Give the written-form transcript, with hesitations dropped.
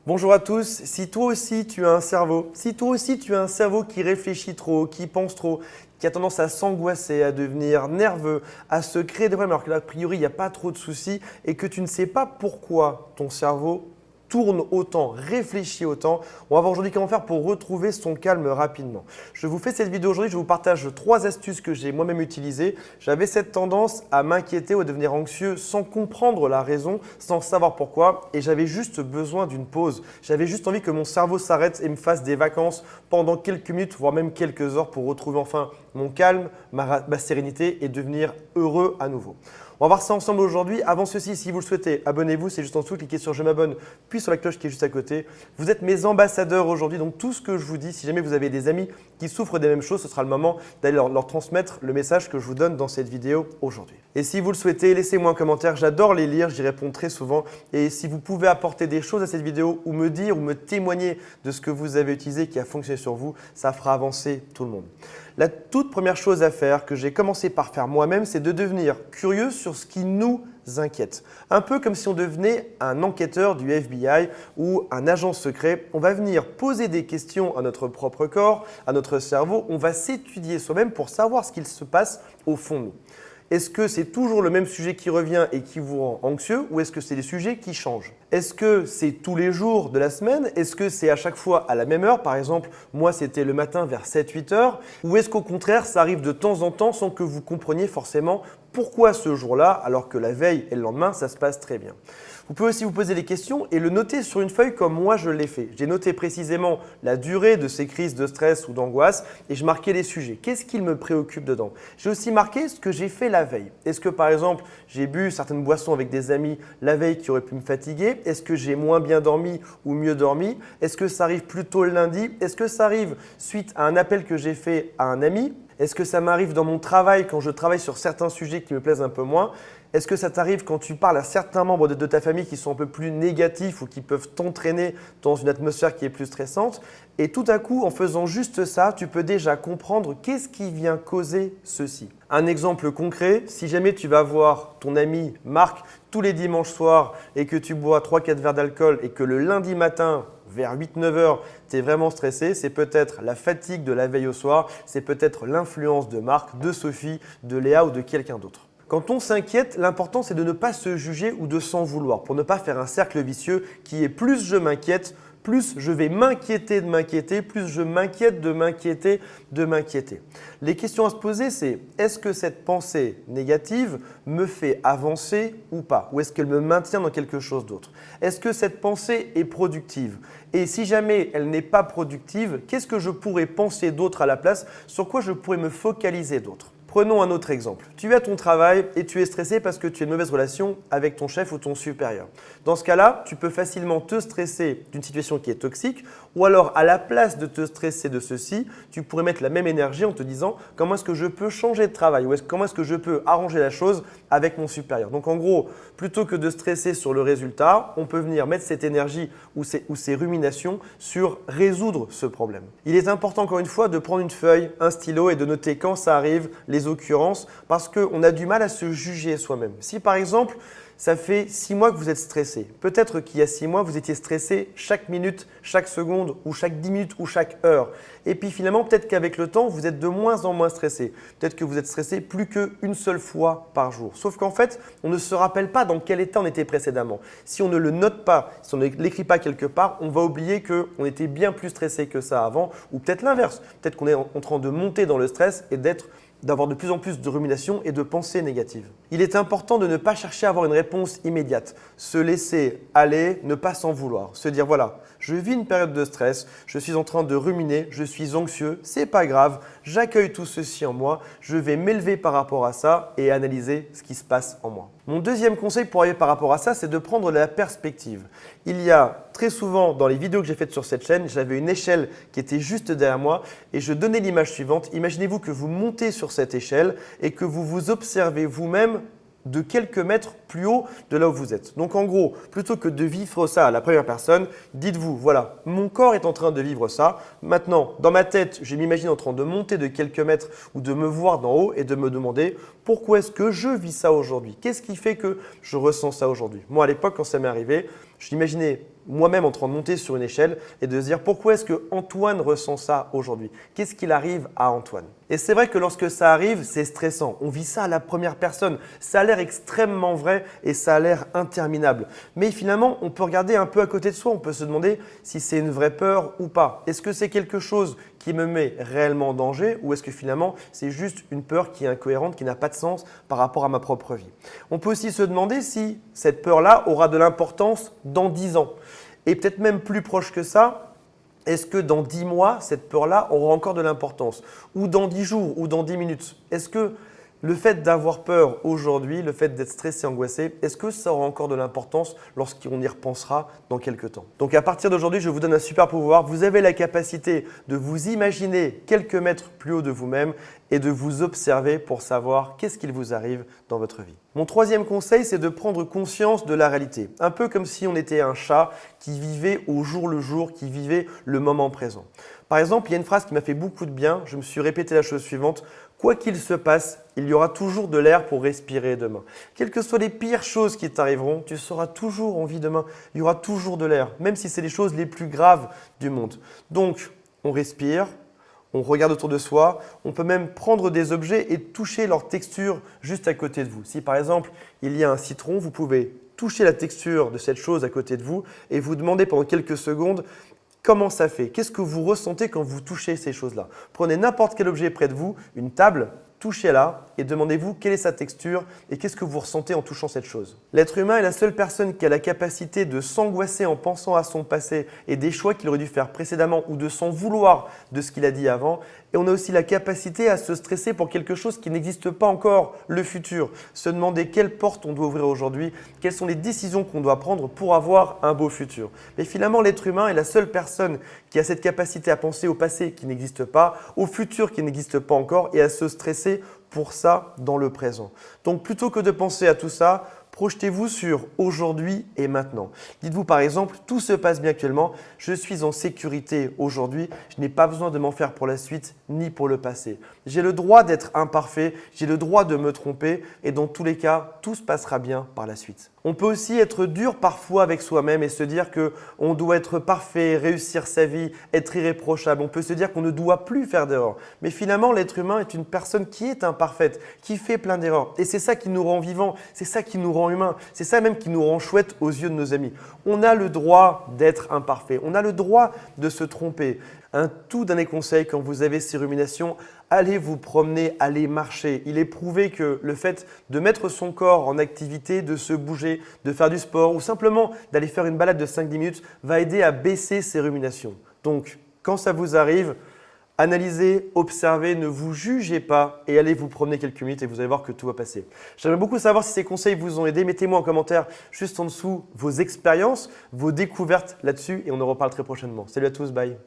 Bonjour à tous, si toi aussi tu as un cerveau, qui réfléchit trop, qui pense trop, qui a tendance à s'angoisser, à devenir nerveux, à se créer des problèmes alors qu'a priori il n'y a pas trop de soucis et que tu ne sais pas pourquoi ton cerveau tourne autant, réfléchit autant, on va voir aujourd'hui comment faire pour retrouver son calme rapidement. Je vous fais cette vidéo aujourd'hui, je vous partage 3 astuces que j'ai moi-même utilisées. J'avais cette tendance à m'inquiéter ou à devenir anxieux sans comprendre la raison, sans savoir pourquoi et j'avais juste besoin d'une pause. J'avais juste envie que mon cerveau s'arrête et me fasse des vacances pendant quelques minutes, voire même quelques heures pour retrouver enfin mon calme, ma sérénité et devenir heureux à nouveau. On va voir ça ensemble aujourd'hui. Avant ceci, si vous le souhaitez, abonnez-vous, c'est juste en dessous, cliquez sur je m'abonne, puis sur la cloche qui est juste à côté. Vous êtes mes ambassadeurs aujourd'hui, donc tout ce que je vous dis, si jamais vous avez des amis qui souffrent des mêmes choses, ce sera le moment d'aller leur transmettre le message que je vous donne dans cette vidéo aujourd'hui. Et si vous le souhaitez, laissez-moi un commentaire, j'adore les lire, j'y réponds très souvent. Et si vous pouvez apporter des choses à cette vidéo ou me dire ou me témoigner de ce que vous avez utilisé qui a fonctionné sur vous, ça fera avancer tout le monde. La toute première chose à faire, que j'ai commencé par faire moi-même, c'est de devenir curieux sur ce qui nous inquiète. Un peu comme si on devenait un enquêteur du FBI ou un agent secret. On va venir poser des questions à notre propre corps, à notre cerveau. On va s'étudier soi-même pour savoir ce qu'il se passe au fond de nous. Est-ce que c'est toujours le même sujet qui revient et qui vous rend anxieux ou est-ce que c'est des sujets qui changent? Est-ce que c'est tous les jours de la semaine? Est-ce que c'est à chaque fois à la même heure? Par exemple, moi c'était le matin vers 7-8 heures. Ou est-ce qu'au contraire, ça arrive de temps en temps sans que vous compreniez forcément pourquoi ce jour-là alors que la veille et le lendemain, ça se passe très bien? Vous pouvez aussi vous poser des questions et le noter sur une feuille comme moi je l'ai fait. J'ai noté précisément la durée de ces crises de stress ou d'angoisse et je marquais les sujets. Qu'est-ce qui me préoccupe dedans? J'ai aussi marqué ce que j'ai fait la veille. Est-ce que par exemple, j'ai bu certaines boissons avec des amis la veille qui auraient pu me fatiguer? Est-ce que j'ai moins bien dormi ou mieux dormi? Est-ce que ça arrive plutôt le lundi? Est-ce que ça arrive suite à un appel que j'ai fait à un ami? Est-ce que ça m'arrive dans mon travail quand je travaille sur certains sujets qui me plaisent un peu moins? Est-ce que ça t'arrive quand tu parles à certains membres de ta famille qui sont un peu plus négatifs ou qui peuvent t'entraîner dans une atmosphère qui est plus stressante? Et tout à coup, en faisant juste ça, tu peux déjà comprendre qu'est-ce qui vient causer ceci. Un exemple concret, si jamais tu vas voir ton ami Marc tous les dimanches soirs et que tu bois 3-4 verres d'alcool et que le lundi matin, vers 8-9 heures, tu es vraiment stressé, c'est peut-être la fatigue de la veille au soir, c'est peut-être l'influence de Marc, de Sophie, de Léa ou de quelqu'un d'autre. Quand on s'inquiète, l'important c'est de ne pas se juger ou de s'en vouloir pour ne pas faire un cercle vicieux qui est plus je m'inquiète, plus je vais m'inquiéter de m'inquiéter, plus je m'inquiète de m'inquiéter de m'inquiéter. Les questions à se poser, c'est est-ce que cette pensée négative me fait avancer ou pas? Ou est-ce qu'elle me maintient dans quelque chose d'autre? Est-ce que cette pensée est productive? Et si jamais elle n'est pas productive, qu'est-ce que je pourrais penser d'autre à la place? Sur quoi je pourrais me focaliser d'autre? Prenons un autre exemple. Tu es à ton travail et tu es stressé parce que tu as une mauvaise relation avec ton chef ou ton supérieur. Dans ce cas-là, tu peux facilement te stresser d'une situation qui est toxique ou alors à la place de te stresser de ceci, tu pourrais mettre la même énergie en te disant comment est-ce que je peux changer de travail ou comment est-ce que je peux arranger la chose avec mon supérieur. Donc en gros, plutôt que de stresser sur le résultat, on peut venir mettre cette énergie ou ces ruminations sur résoudre ce problème. Il est important encore une fois de prendre une feuille, un stylo et de noter quand ça arrive, les occurrences, parce qu'on a du mal à se juger soi-même. Si par exemple, ça fait 6 mois que vous êtes stressé, peut-être qu'il y a 6 mois, vous étiez stressé chaque minute, chaque seconde ou chaque 10 minutes ou chaque heure. Et puis finalement, peut-être qu'avec le temps, vous êtes de moins en moins stressé. Peut-être que vous êtes stressé plus qu'une seule fois par jour. Sauf qu'en fait, on ne se rappelle pas dans quel état on était précédemment. Si on ne le note pas, si on ne l'écrit pas quelque part, on va oublier qu'on était bien plus stressé que ça avant ou peut-être l'inverse. Peut-être qu'on est en train de monter dans le stress et d'avoir de plus en plus de rumination et de pensées négatives. Il est important de ne pas chercher à avoir une réponse immédiate, se laisser aller, ne pas s'en vouloir, se dire voilà, je vis une période de stress, je suis en train de ruminer, je suis anxieux, c'est pas grave, j'accueille tout ceci en moi, je vais m'élever par rapport à ça et analyser ce qui se passe en moi. Mon deuxième conseil pour arriver par rapport à ça, c'est de prendre la perspective. Il y a très souvent dans les vidéos que j'ai faites sur cette chaîne, j'avais une échelle qui était juste derrière moi et je donnais l'image suivante. Imaginez-vous que vous montez sur cette échelle et que vous vous observez vous-même de quelques mètres plus haut de là où vous êtes. Donc en gros, plutôt que de vivre ça à la première personne, dites-vous, voilà, mon corps est en train de vivre ça. Maintenant, dans ma tête, je m'imagine en train de monter de quelques mètres ou de me voir d'en haut et de me demander pourquoi est-ce que je vis ça aujourd'hui? Qu'est-ce qui fait que je ressens ça aujourd'hui? Moi, à l'époque, quand ça m'est arrivé, je l'imaginais moi-même en train de monter sur une échelle et de se dire pourquoi est-ce que Antoine ressent ça aujourd'hui? Qu'est-ce qu'il arrive à Antoine? Et c'est vrai que lorsque ça arrive, c'est stressant. On vit ça à la première personne. Ça a l'air extrêmement vrai et ça a l'air interminable. Mais finalement, on peut regarder un peu à côté de soi. On peut se demander si c'est une vraie peur ou pas. Est-ce que c'est quelque chose qui me met réellement en danger ou est-ce que finalement, c'est juste une peur qui est incohérente, qui n'a pas de sens par rapport à ma propre vie? On peut aussi se demander si cette peur-là aura de l'importance dans 10 ans. Et peut-être même plus proche que ça, est-ce que dans 10 mois, cette peur-là aura encore de l'importance? Ou dans 10 jours, ou dans 10 minutes? Est-ce que le fait d'avoir peur aujourd'hui, le fait d'être stressé, angoissé, est-ce que ça aura encore de l'importance lorsqu'on y repensera dans quelques temps? Donc à partir d'aujourd'hui, je vous donne un super pouvoir. Vous avez la capacité de vous imaginer quelques mètres plus haut de vous-même et de vous observer pour savoir qu'est-ce qu'il vous arrive dans votre vie. Mon troisième conseil, c'est de prendre conscience de la réalité. Un peu comme si on était un chat qui vivait au jour le jour, qui vivait le moment présent. Par exemple, il y a une phrase qui m'a fait beaucoup de bien. Je me suis répété la chose suivante. Quoi qu'il se passe, il y aura toujours de l'air pour respirer demain. Quelles que soient les pires choses qui t'arriveront, tu seras toujours en vie demain. Il y aura toujours de l'air, même si c'est les choses les plus graves du monde. Donc, on respire. On regarde autour de soi, on peut même prendre des objets et toucher leur texture juste à côté de vous. Si par exemple, il y a un citron, vous pouvez toucher la texture de cette chose à côté de vous et vous demander pendant quelques secondes comment ça fait. Qu'est-ce que vous ressentez quand vous touchez ces choses-là? Prenez n'importe quel objet près de vous, une table, touchez-la et demandez-vous quelle est sa texture et qu'est-ce que vous ressentez en touchant cette chose. L'être humain est la seule personne qui a la capacité de s'angoisser en pensant à son passé et des choix qu'il aurait dû faire précédemment ou de s'en vouloir de ce qu'il a dit avant. Et on a aussi la capacité à se stresser pour quelque chose qui n'existe pas encore, le futur. Se demander quelle porte on doit ouvrir aujourd'hui, quelles sont les décisions qu'on doit prendre pour avoir un beau futur. Mais finalement, l'être humain est la seule personne qui a cette capacité à penser au passé qui n'existe pas, au futur qui n'existe pas encore et à se stresser pour ça dans le présent. Donc plutôt que de penser à tout ça, projetez-vous sur aujourd'hui et maintenant. Dites-vous par exemple, tout se passe bien actuellement, je suis en sécurité aujourd'hui, je n'ai pas besoin de m'en faire pour la suite ni pour le passé. J'ai le droit d'être imparfait, j'ai le droit de me tromper et dans tous les cas, tout se passera bien par la suite. On peut aussi être dur parfois avec soi-même et se dire qu'on doit être parfait, réussir sa vie, être irréprochable. On peut se dire qu'on ne doit plus faire d'erreurs. Mais finalement, l'être humain est une personne qui est imparfaite, qui fait plein d'erreurs. Et c'est ça qui nous rend vivants, c'est ça qui nous rend humains, c'est ça même qui nous rend chouettes aux yeux de nos amis. On a le droit d'être imparfait, on a le droit de se tromper. Un tout dernier conseil, quand vous avez ces ruminations, allez vous promener, allez marcher. Il est prouvé que le fait de mettre son corps en activité, de se bouger, de faire du sport ou simplement d'aller faire une balade de 5-10 minutes va aider à baisser ces ruminations. Donc, quand ça vous arrive, analysez, observez, ne vous jugez pas et allez vous promener quelques minutes et vous allez voir que tout va passer. J'aimerais beaucoup savoir si ces conseils vous ont aidé. Mettez-moi en commentaire juste en dessous vos expériences, vos découvertes là-dessus et on en reparle très prochainement. Salut à tous, bye.